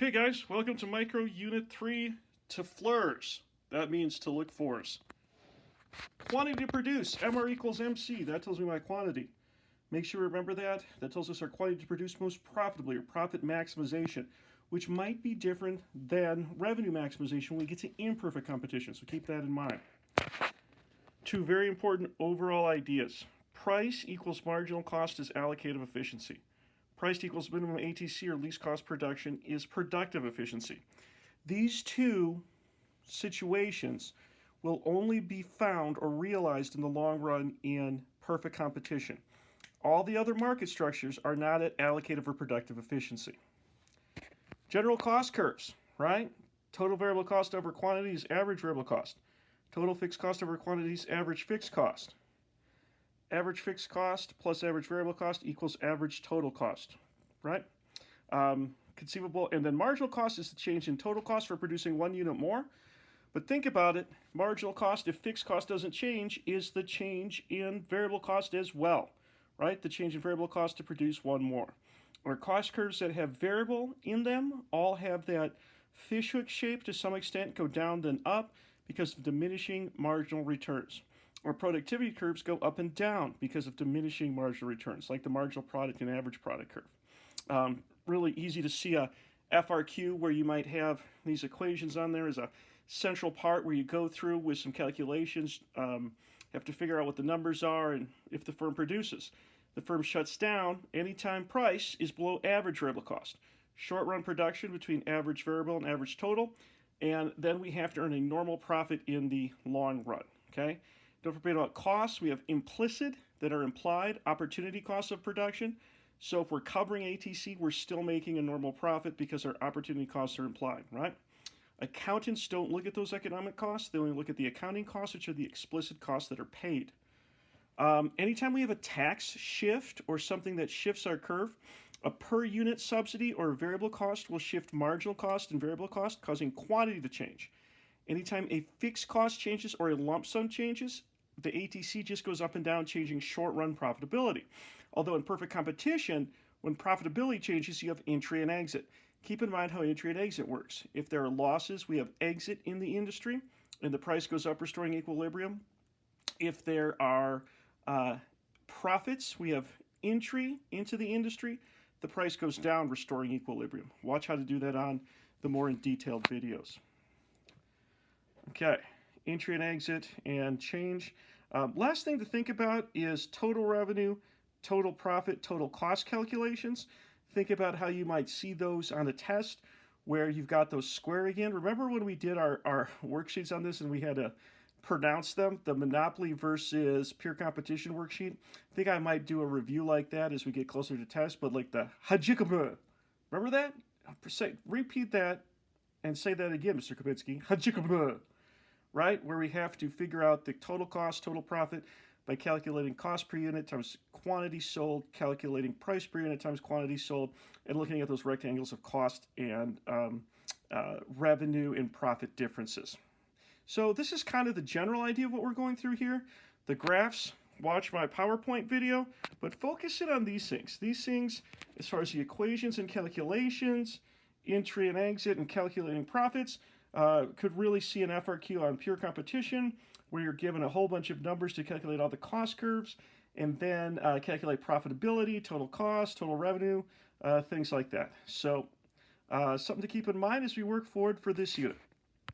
Okay guys, welcome to Micro Unit 3 TLFRs. That means to look fors. Quantity to produce, MR equals MC. That tells me my quantity. Make sure you remember that. That tells us our quantity to produce most profitably, or profit maximization, which might be different than revenue maximization when we get to imperfect competition, so keep that in mind. Two very important overall ideas. Price equals marginal cost is allocative efficiency. Price equals minimum ATC or least cost production is productive efficiency. These two situations will only be found or realized in the long run in perfect competition. All the other market structures are not at allocative or productive efficiency. General cost curves, right? Total variable cost over quantity is average variable cost. Total fixed cost over quantity is average fixed cost. Average fixed cost plus average variable cost equals average total cost, right? Conceivable, and then marginal cost is the change in total cost for producing 1 unit more. But think about it, marginal cost, if fixed cost doesn't change, is the change in variable cost as well, right? The change in variable cost to produce 1 more. Our cost curves that have variable in them all have that fishhook shape to some extent, go down then up because of diminishing marginal returns. Our productivity curves go up and down because of diminishing marginal returns, like the marginal product and average product curve. Really easy to see a FRQ where you might have these equations on there as a central part where you go through with some calculations. You have to figure out what the numbers are and if the firm produces. The firm shuts down anytime price is below average variable cost. Short run production between average variable and average total, and then we have to earn a normal profit in the long run, okay? Don't forget about costs. We have implicit that are implied opportunity costs of production. So if we're covering ATC, we're still making a normal profit because our opportunity costs are implied, right? Accountants don't look at those economic costs. They only look at the accounting costs, which are the explicit costs that are paid. Anytime we have a tax shift or something that shifts our curve, a per unit subsidy or a variable cost will shift marginal cost and variable cost, causing quantity to change. Anytime a fixed cost changes or a lump sum changes, the ATC just goes up and down, changing short-run profitability. Although in perfect competition, when profitability changes, you have entry and exit. Keep in mind how entry and exit works. If there are losses, we have exit in the industry, and the price goes up, restoring equilibrium. If there are profits, we have entry into the industry. The price goes down, restoring equilibrium. Watch how to do that on the more in detailed videos. Okay, entry and exit and change. Last thing to think about is total revenue, total profit, total cost calculations. Think about how you might see those on a test where you've got those square again. Remember when we did our worksheets on this and we had to pronounce them, the monopoly versus pure competition worksheet? I think I might do a review like that as we get closer to test, but like the hajikaba. Remember that? Repeat that and say that again, Mr. Kapinski. Hajikaba. Right, where we have to figure out the total cost, total profit by calculating cost per unit times quantity sold, calculating price per unit times quantity sold, and looking at those rectangles of cost and revenue and profit differences. So this is kind of the general idea of what we're going through here. The graphs, watch my PowerPoint video, but focus in on these things. These things, as far as the equations and calculations, entry and exit, and calculating profits, could really see an FRQ on pure competition where you're given a whole bunch of numbers to calculate all the cost curves and then calculate profitability, total cost, total revenue, things like that. So something to keep in mind as we work forward for this unit.